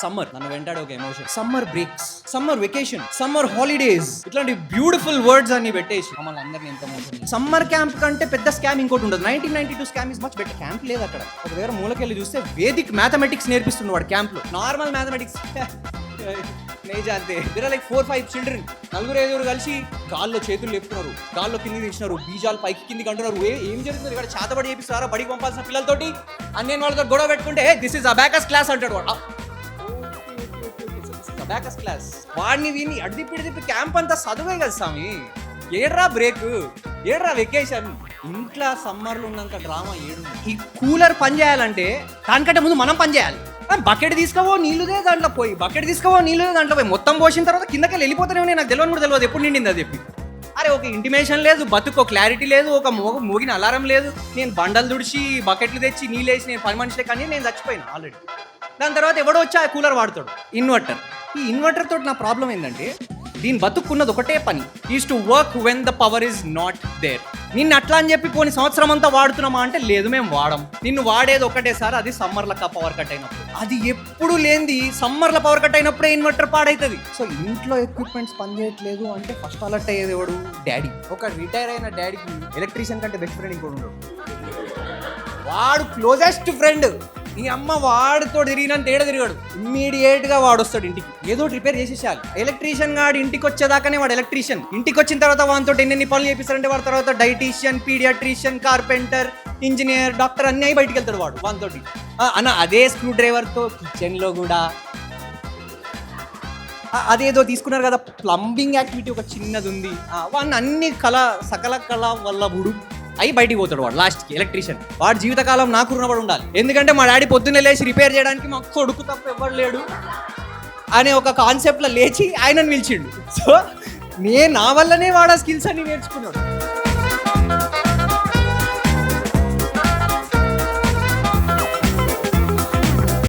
Summer నన్ను వెంటాడే ఒక emotion, summer breaks, summer vacation, summer holidays, ఇట్లాంటి బ్యూటిఫుల్ వర్డ్స్ అన్ని పెట్టేసి మమ్మల్ని అందరినీ ఎంత మోసం. సమ్మర్ క్యాంప్ కంటే పెద్ద స్కామ్ ఇంకోటి ఉండదు. 1992 scam is much better. Camp లేదు అక్కడ. ఒక దగ్గర మూలకెళ్ళి చూస్తే వేదిక్ మ్యాథమెటిక్స్ నేర్పిస్తున్నాడు వాడు క్యాంప్ లో. నార్మల్ మ్యాథమెటిక్స్ లైక్ 4-5 చిల్డ్రన్, 4-5 కలిసి గాల్లో చేతులు లేపుతున్నారు, గాల్లో కింది తీసినారు, బీజాలు పైకి కిందికి అంటున్నారు. ఏం జరుగుతుంది ఇక్కడ? చేతబడి చేపిస్తారా బడికి పంపాల్సిన పిల్లలతోటి అని నేను వాళ్ళతో గొడవ పెట్టుకుంటే దిస్ ఇస్ అబాకస్ క్లాస్ అంటాడు వాడు. అబాకస్ క్లాస్ వాడిని వీడిని అడిదిప్పి క్యాంప్ అంతా చదువే కదా స్వామి. ఏడ్రా బ్రేక్, ఏడ్రా వెకేషన్. ఇంట్లో సమ్మర్లో ఉన్నంత డ్రామా ఏడు. ఈ కూలర్ పని చేయాలంటే దానికంటే ముందు మనం పని చేయాలి. బకెట్ తీసుకోవో నీళ్ళుదే దాంట్లో పోయి, బకెట్ తీసుకోవో నీళ్ళుదే దాంట్లో పోయి, మొత్తం పోసిన తర్వాత కిందకి వెళ్ళిపోతూనే ఉన్నాయి. నాకు తెలియని కూడా తెలియదు ఎప్పుడు నిండింది అది చెప్పి. అరే ఒక ఇంటిమేషన్ లేదు, బతుకు క్లారిటీ లేదు, ఒక మోగిన అలారం లేదు. నేను బండలు తుడిచి బకెట్లు తెచ్చి నీళ్ళు వేసి నేను 10 మనుషులే కానీ నేను చచ్చిపోయాను ఆల్రెడీ. దాని తర్వాత ఎవడో వచ్చి ఆ కూలర్ వాడతాడు, ఇన్వర్టర్. ఈ ఇన్వర్టర్ తోటి నా ప్రాబ్లం ఏంటంటే దీని బతుకున్నది ఒకటే పని, is to work when the power is not there. నిన్ను అట్లా అని చెప్పి పోనీ సంవత్సరం అంతా వాడుతున్నామా అంటే లేదు, మేము వాడం. నిన్ను వాడేది ఒకటేసారి, అది సమ్మర్లో పవర్ కట్ అయినప్పుడు. అది ఎప్పుడు లేనిది సమ్మర్లో పవర్ కట్ అయినప్పుడే ఇన్వర్టర్ పాడవుతుంది. సో ఇంట్లో ఎక్విప్మెంట్స్ పనిచేయట్లేదు అంటే ఫస్ట్ అలర్ట్ అయ్యేది ఎవడు? డాడీ. ఒక రిటైర్ అయిన డాడీకి ఎలక్ట్రీషియన్ కంటే బెస్ట్ ఫ్రెండ్ ఇంకోటి ఉండడు. వాడు క్లోజెస్ట్ ఫ్రెండ్. ఈ అమ్మ వాడితో తిరిగినంత ఏడ తిరిగాడు. ఇమ్మీడియట్ గా వాడు వస్తాడు ఇంటికి, ఏదో రిపేర్ చేసేసాలి. ఎలక్ట్రీషియన్ గాడు ఇంటికి వచ్చేదాకానే వాడు ఎలక్ట్రీషియన్. ఇంటికి వచ్చిన తర్వాత వాడితో ఎన్ని పనులు చేపిస్తారంటే వాడి తర్వాత dietician, paediatrician, carpenter, engineer, doctor అన్నీ అయి బయటికి వెళ్తాడు వాడు వానితోటి. అన్న అదే స్క్రూ డ్రైవర్తో కిచెన్ లో కూడా అదేదో తీసుకున్నారు కదా, ప్లంబింగ్ యాక్టివిటీ ఒక చిన్నది ఉంది. వాడిని అన్ని సకల కళ వల్లభుడు అయి బయటికి పోతాడు వాడు లాస్ట్కి ఎలక్ట్రీషియన్. వాడు జీవితకాలం నాకు రుణపడి ఉండాలి, ఎందుకంటే మా డాడీ పొద్దున్నే లేచి రిపేర్ చేయడానికి మాకు కొడుకు తప్ప ఎవ్వరు లేడు అనే ఒక కాన్సెప్ట్లో లేచి ఆయనను పిలిచిండు. సో నా వల్లనే వాడు ఆ స్కిల్స్ అన్ని నేర్చుకున్నాడు.